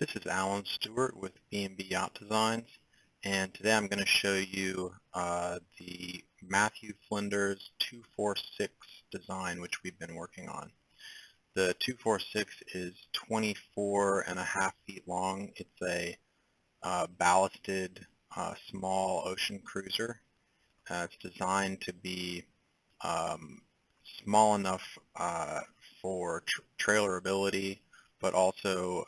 This is Alan Stewart with B&B Yacht Designs, and today I'm going to show you the Matthew Flinders 246 design, which we've been working on. The 246 is 24.5 feet long. It's a ballasted small ocean cruiser. It's designed to be small enough for trailerability, but also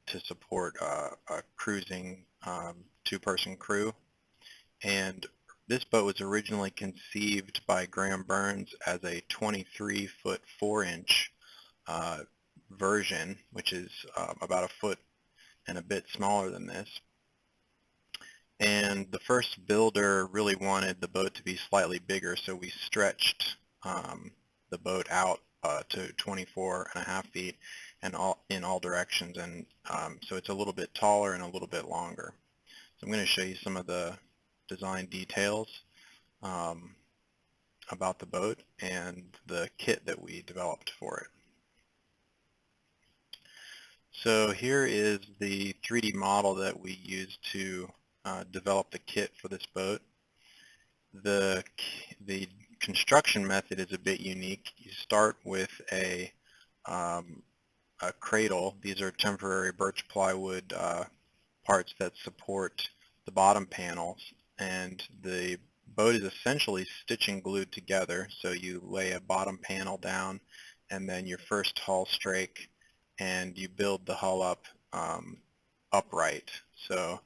to support a cruising two-person crew. And this boat was originally conceived by Graham Burns as a 23-foot 4-inch version, which is about a foot and a bit smaller than this. And the first builder really wanted the boat to be slightly bigger, so we stretched the boat out to 24.5 feet and in all directions, and so it's a little bit taller and a little bit longer. So I'm going to show you some of the design details about the boat and the kit that we developed for it. So here is the 3D model that we used to develop the kit for this boat. The construction method is a bit unique. You start with a cradle. These are temporary birch plywood parts that support the bottom panels, and the boat is essentially stitch and glued together. So you lay a bottom panel down and then your first hull strake, and you build the hull up upright. So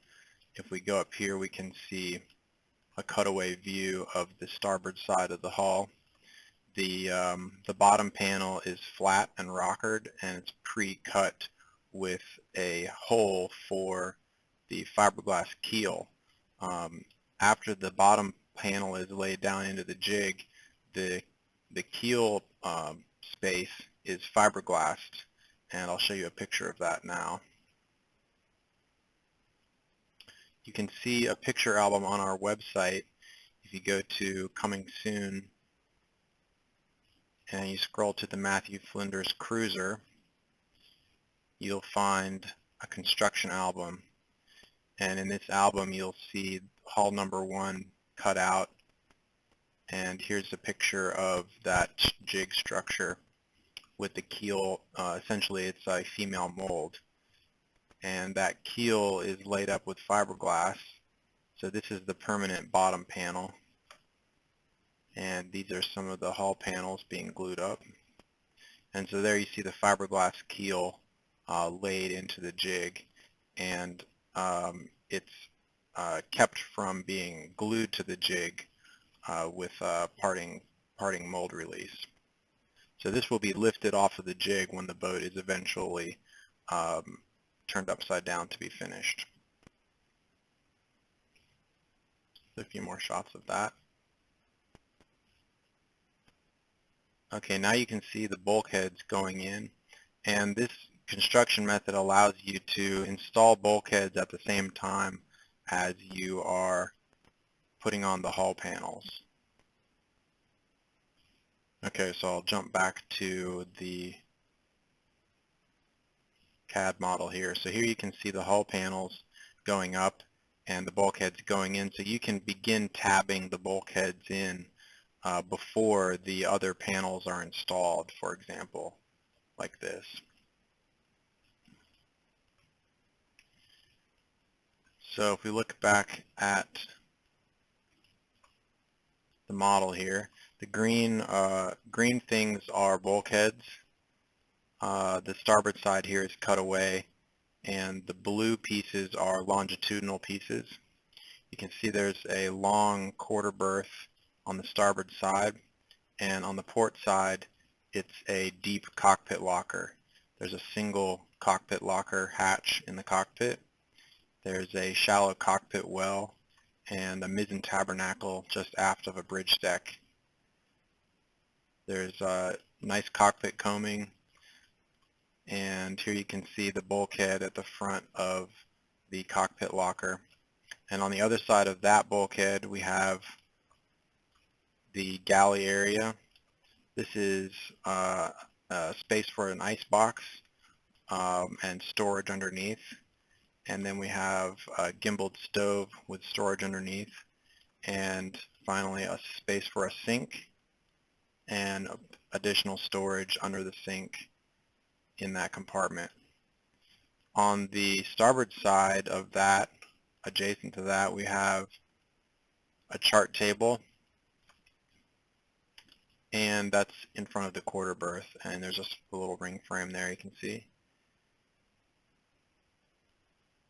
if we go up here, we can see a cutaway view of the starboard side of the hull. The bottom panel is flat and rockered, and it's pre-cut with a hole for the fiberglass keel. After the bottom panel is laid down into the jig, the keel space is fiberglassed, and I'll show you a picture of that now. You can see a picture album on our website. If you go to Coming Soon and you scroll to the Matthew Flinders Cruiser, you'll find a construction album. And in this album, you'll see hull number 1 cut out. And here's a picture of that jig structure with the keel. Essentially, it's a female mold. And that keel is laid up with fiberglass. So this is the permanent bottom panel, and these are some of the hull panels being glued up. And so there you see the fiberglass keel laid into the jig, and it's kept from being glued to the jig with parting mold release. So this will be lifted off of the jig when the boat is eventually turned upside down to be finished. A few more shots of that. Okay, now you can see the bulkheads going in, and this construction method allows you to install bulkheads at the same time as you are putting on the hull panels. Okay, so I'll jump back to the CAD model here. So here you can see the hull panels going up and the bulkheads going in, so you can begin tabbing the bulkheads in before the other panels are installed, for example, like this. So if we look back at the model here, the green things are bulkheads. The starboard side here is cut away, and the blue pieces are longitudinal pieces. You can see there's a long quarter berth on the starboard side, and on the port side it's a deep cockpit locker. There's a single cockpit locker hatch in the cockpit. There's a shallow cockpit well and a mizzen tabernacle just aft of a bridge deck. There's nice cockpit combing, and here you can see the bulkhead at the front of the cockpit locker. And on the other side of that bulkhead we have the galley area. This is space for an ice box. and storage underneath. And then we have a gimbaled stove with storage underneath, and finally a space for a sink and additional storage under the sink in that compartment. On the starboard side of that, adjacent to that, we have a chart table, and that's in front of the quarter berth, and there's just a little ring frame there you can see.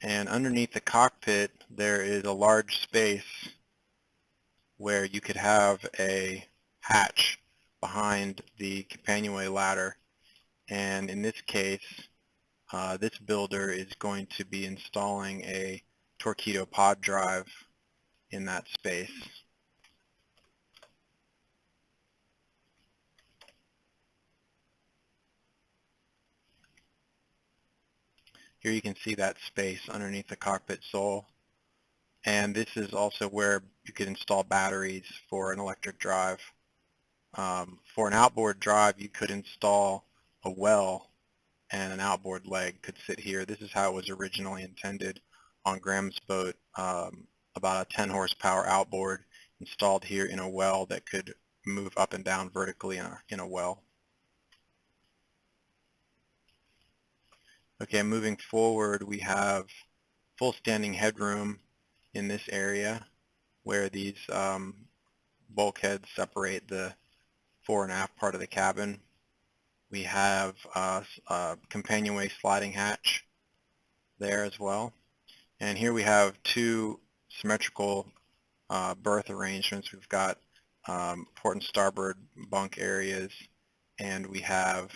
And underneath the cockpit there is a large space where you could have a hatch behind the companionway ladder, and in this case this builder is going to be installing a torpedo pod drive in that space. Here you can see that space underneath the cockpit sole, and this is also where you could install batteries for an electric drive. For an outboard drive you could install a well, and an outboard leg could sit here. This is how it was originally intended on Graham's boat, about a 10 horsepower outboard installed here in a well that could move up and down vertically in a well. Okay, moving forward, we have full standing headroom in this area where these bulkheads separate the fore and aft part of the cabin. We have a companionway sliding hatch there as well. And here we have two symmetrical berth arrangements. We've got port and starboard bunk areas, and we have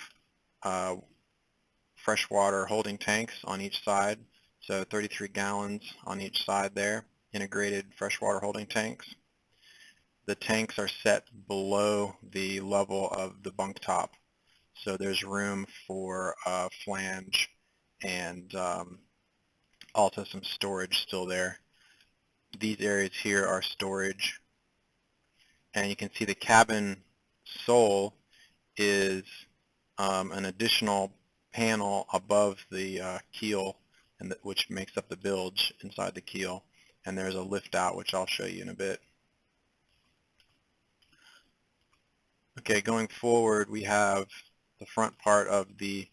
freshwater holding tanks on each side, so 33 gallons on each side there, integrated freshwater holding tanks. The tanks are set below the level of the bunk top, so there's room for a flange and also some storage still there. These areas here are storage, and you can see the cabin sole is an additional panel above the keel, and which makes up the bilge inside the keel, and there's a lift out which I'll show you in a bit. Okay, going forward we have the front part of the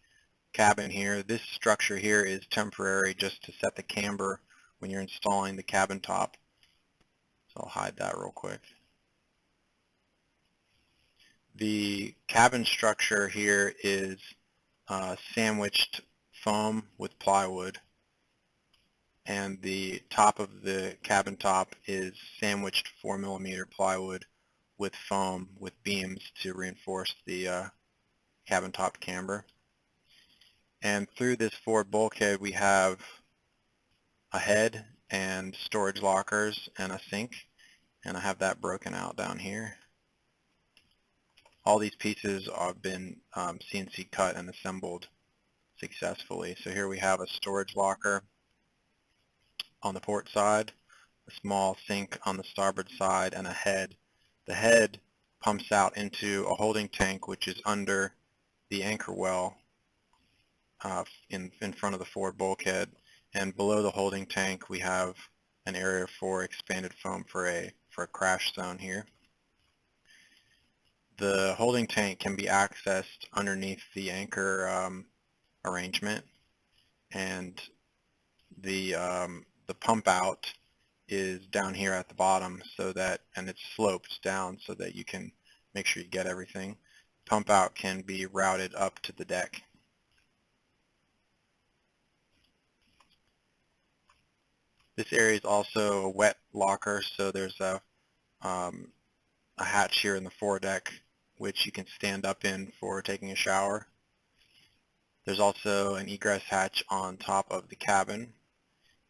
cabin here. This structure here is temporary just to set the camber when you're installing the cabin top. So I'll hide that real quick. The cabin structure here is sandwiched foam with plywood, and the top of the cabin top is sandwiched 4mm plywood with foam with beams to reinforce the cabin top camber. And through this forward bulkhead we have a head and storage lockers and a sink, and I have that broken out down here. All these pieces have been CNC cut and assembled successfully. So here we have a storage locker on the port side, a small sink on the starboard side, and a head. The head pumps out into a holding tank which is under the anchor well in front of the forward bulkhead, and below the holding tank we have an area for expanded foam for a crash zone here. The holding tank can be accessed underneath the anchor arrangement, and the pump out is down here at the bottom, so that, and it's sloped down so that you can make sure you get everything. Pump out can be routed up to the deck. This area is also a wet locker, so there's a hatch here in the foredeck which you can stand up in for taking a shower. There's also an egress hatch on top of the cabin,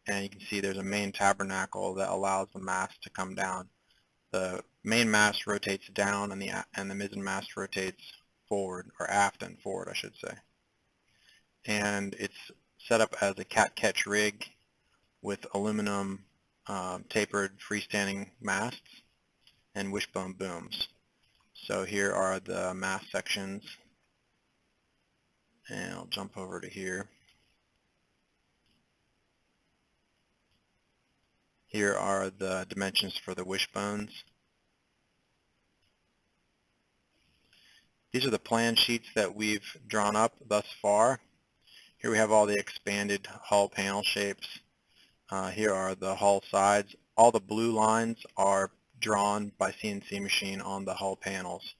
and you can see there's a main tabernacle that allows the mast to come down. The main mast rotates down, and the mizzen mast rotates forward, or aft and forward I should say. And it's set up as a cat-catch rig with aluminum tapered freestanding masts and wishbone booms. So here are the mast sections, And I'll jump over to here. Here are the dimensions for the wishbones. These are the plan sheets that we've drawn up thus far. Here we have all the expanded hull panel shapes. Here are the hull sides. All the blue lines are drawn by CNC machine on the hull panels.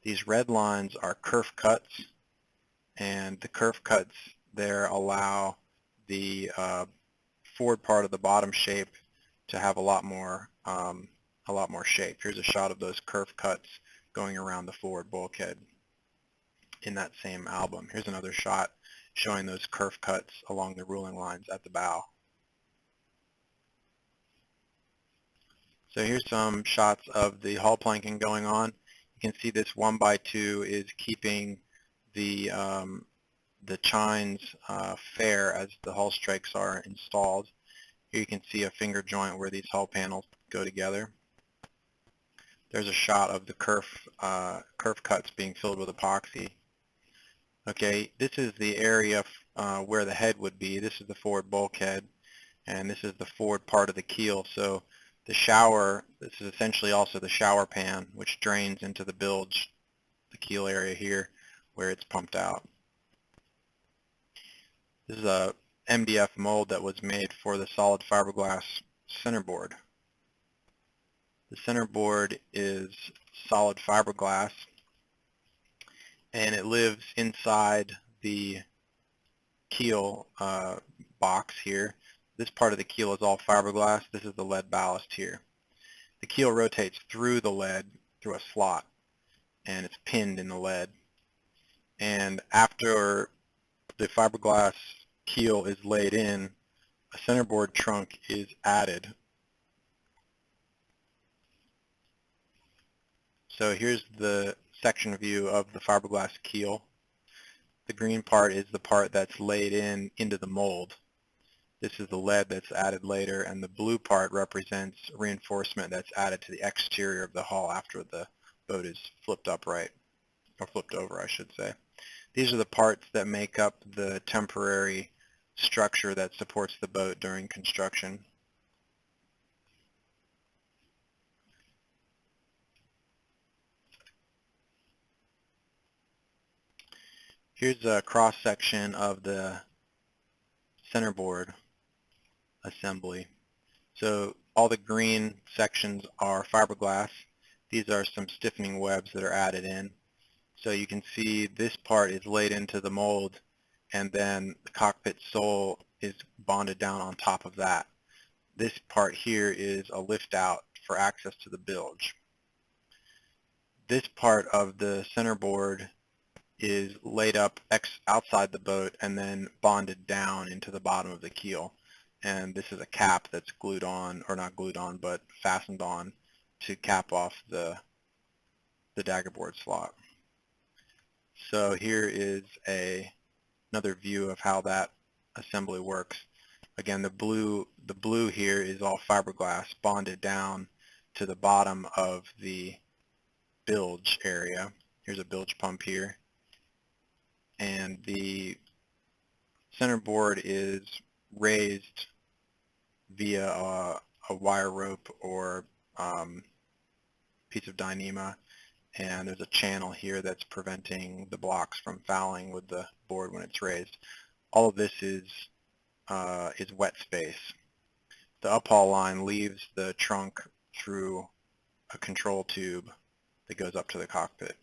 These red lines are kerf cuts, and the kerf cuts there allow the forward part of the bottom shape to have a lot more shape. Here's a shot of those kerf cuts going around the forward bulkhead in that same album. Here's another shot showing those kerf cuts along the ruling lines at the bow. So here's some shots of the hull planking going on. You can see this 1x2 is keeping the chines fair as the hull strakes are installed. Here you can see a finger joint where these hull panels go together. There's a shot of the kerf cuts being filled with epoxy. Okay, this is the area where the head would be. This is the forward bulkhead, and this is the forward part of the keel. So the shower, this is essentially also the shower pan, which drains into the bilge, the keel area here, where it's pumped out. This is a MDF mold that was made for the solid fiberglass centerboard. The centerboard is solid fiberglass, and it lives inside the keel box here. This part of the keel is all fiberglass. This is the lead ballast here. The keel rotates through the lead through a slot, and it's pinned in the lead. And after the fiberglass keel is laid in, a centerboard trunk is added. So here's the section view of the fiberglass keel. The green part is the part that's laid into the mold. This is the lead that's added later, and the blue part represents reinforcement that's added to the exterior of the hull after the boat is flipped upright, or flipped over, I should say. These are the parts that make up the temporary structure that supports the boat during construction. Here's a cross-section of the centerboard assembly. So all the green sections are fiberglass. These are some stiffening webs that are added in. So you can see this part is laid into the mold, and then the cockpit sole is bonded down on top of that. This part here is a lift out for access to the bilge. This part of the centerboard is laid up outside the boat and then bonded down into the bottom of the keel. And this is a cap that's glued on, or not glued on, but fastened on to cap off the daggerboard slot. So here is another view of how that assembly works. Again, the blue here is all fiberglass bonded down to the bottom of the bilge area. Here's a bilge pump here. And the centerboard is raised via a wire rope or piece of Dyneema, and there's a channel here that's preventing the blocks from fouling with the board when it's raised. All of this is wet space. The uphaul line leaves the trunk through a control tube that goes up to the cockpit.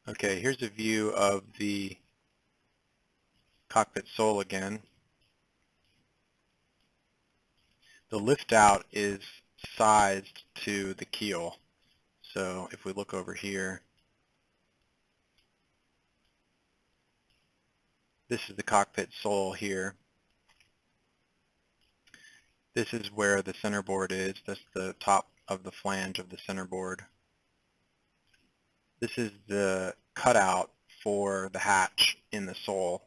Okay, here's a view of the cockpit sole again. The lift out is sized to the keel. So if we look over here, this is the cockpit sole here. This is where the centerboard is. That's the top of the flange of the centerboard. This is the cutout for the hatch in the sole.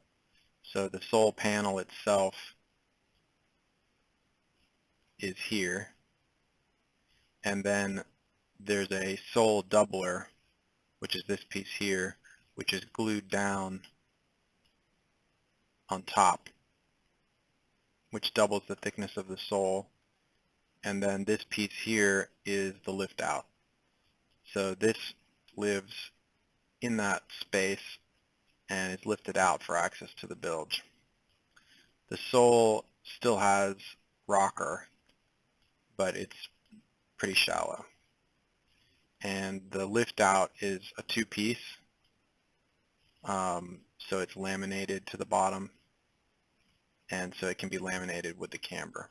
So the sole panel itself is here, and then there's a sole doubler, which is this piece here, which is glued down on top, which doubles the thickness of the sole. And then this piece here is the lift out. So this lives in that space and is lifted out for access to the bilge. The sole still has rocker, but it's pretty shallow. And the lift out is a two-piece, so it's laminated to the bottom, and so it can be laminated with the camber.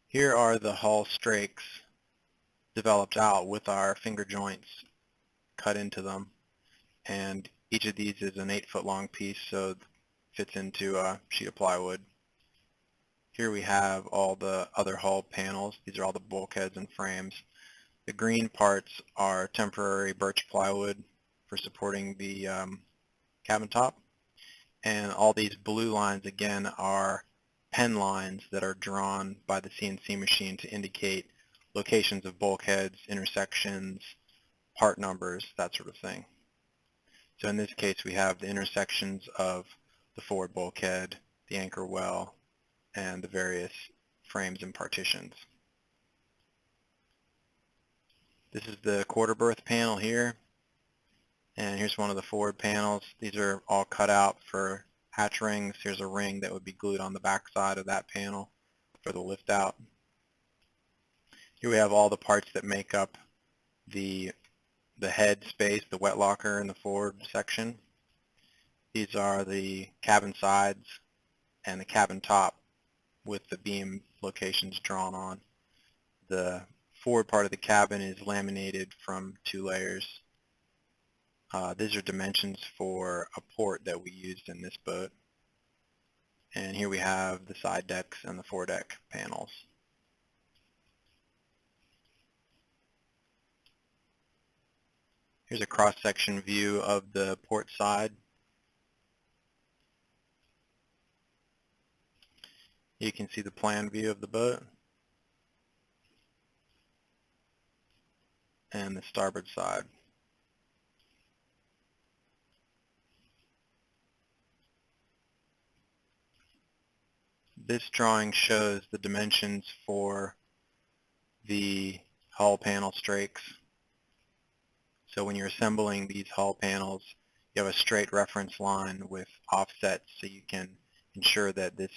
Here are the hull strakes developed out with our finger joints cut into them, and each of these is an 8-foot long piece, so it fits into a sheet of plywood. Here we have all the other hull panels. These are all the bulkheads and frames. The green parts are temporary birch plywood for supporting the cabin top, and all these blue lines again are pen lines that are drawn by the CNC machine to indicate locations of bulkheads, intersections, part numbers, that sort of thing. So in this case we have the intersections of the forward bulkhead, the anchor well, and the various frames and partitions. This is the quarter berth panel here, and here's one of the forward panels. These are all cut out for hatch rings. Here's a ring that would be glued on the back side of that panel for the lift out. Here we have all the parts that make up the head space, the wet locker in the forward section. These are the cabin sides and the cabin top with the beam locations drawn on. The forward part of the cabin is laminated from 2 layers. These are dimensions for a port that we used in this boat. And here we have the side decks and the foredeck panels. Here's a cross-section view of the port side. You can see the plan view of the boat and the starboard side. This drawing shows the dimensions for the hull panel strakes. So when you're assembling these hull panels, you have a straight reference line with offsets so you can ensure that this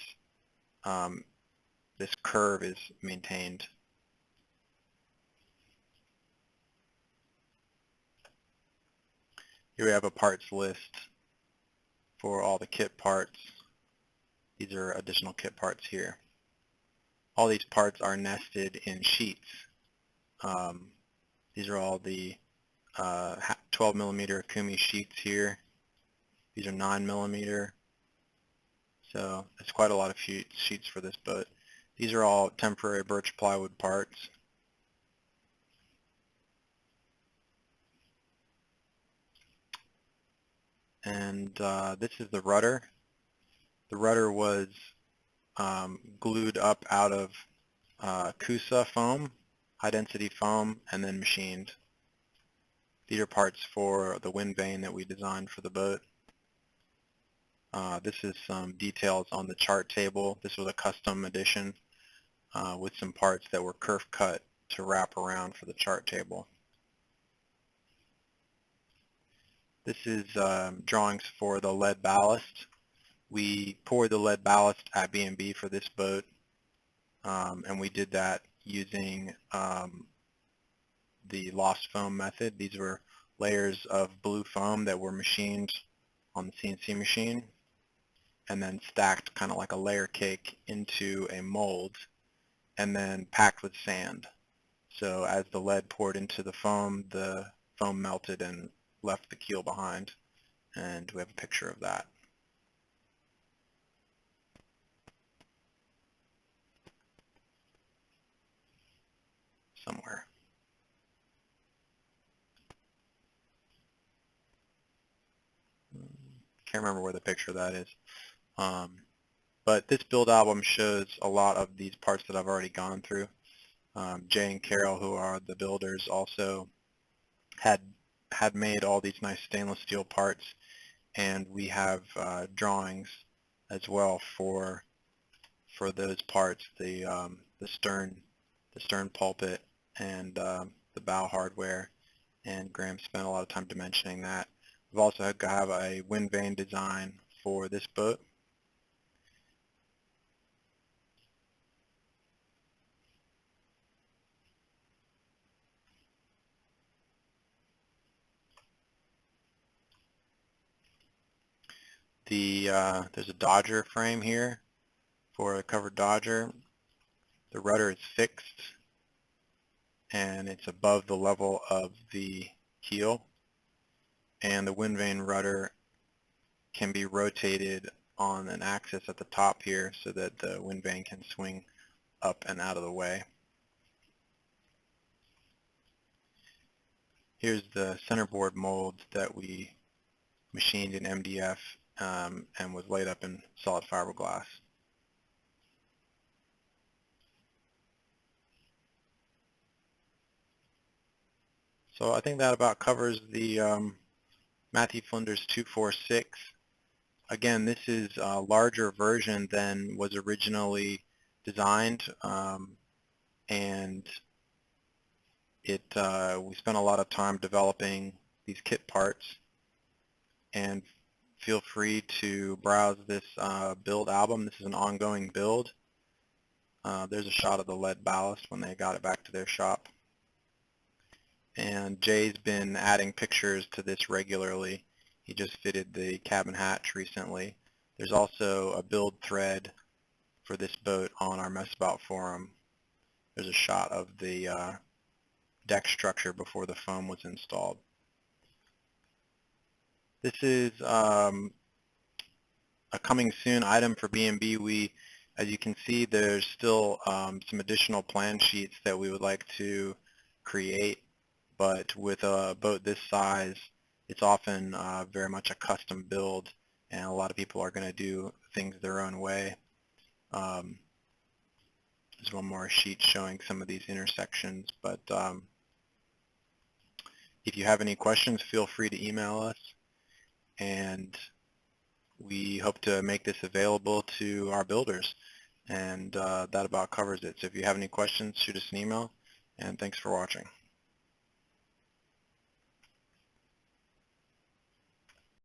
this curve is maintained. Here we have a parts list for all the kit parts. These are additional kit parts here. All these parts are nested in sheets. These are all the 12 millimeter Akumi sheets here. These are 9 millimeter. So it's quite a lot of sheets for this boat. These are all temporary birch plywood parts. And this is the rudder. The rudder was glued up out of Kusa foam, high density foam, and then machined. These are parts for the wind vane that we designed for the boat. This is some details on the chart table. This was a custom edition with some parts that were kerf cut to wrap around for the chart table. This is drawings for the lead ballast. We poured the lead ballast at B&B for this boat, and we did that using the lost foam method. These were layers of blue foam that were machined on the CNC machine and then stacked kind of like a layer cake into a mold and then packed with sand. So as the lead poured into the foam melted and left the keel behind, and we have a picture of that. Somewhere. can't remember where the picture of that is. But this build album shows a lot of these parts that I've already gone through. Jay and Carol, who are the builders, also had made all these nice stainless steel parts, and we have drawings as well for those parts, the stern pulpit and the bow hardware, and Graham spent a lot of time dimensioning that. We've also have a wind vane design for this boat. There's a Dodger frame here for a covered Dodger. The rudder is fixed and it's above the level of the keel, and the wind vane rudder can be rotated on an axis at the top here so that the wind vane can swing up and out of the way. Here's the centerboard mold that we machined in MDF and was laid up in solid fiberglass. So I think that about covers the Matthew Flinders 246. Again, this is a larger version than was originally designed, and we spent a lot of time developing these kit parts. And feel free to browse this build album. This is an ongoing build. There's a shot of the lead ballast when they got it back to their shop. And Jay's been adding pictures to this regularly. He just fitted the cabin hatch recently. There's also a build thread for this boat on our Mess About forum. There's a shot of the deck structure before the foam was installed. This is a coming soon item for B&B. As you can see, there's still some additional plan sheets that we would like to create, but with a boat this size, it's often very much a custom build, and a lot of people are going to do things their own way. There's one more sheet showing some of these intersections, but if you have any questions, feel free to email us, and we hope to make this available to our builders, and that about covers it. So if you have any questions, shoot us an email, and thanks for watching.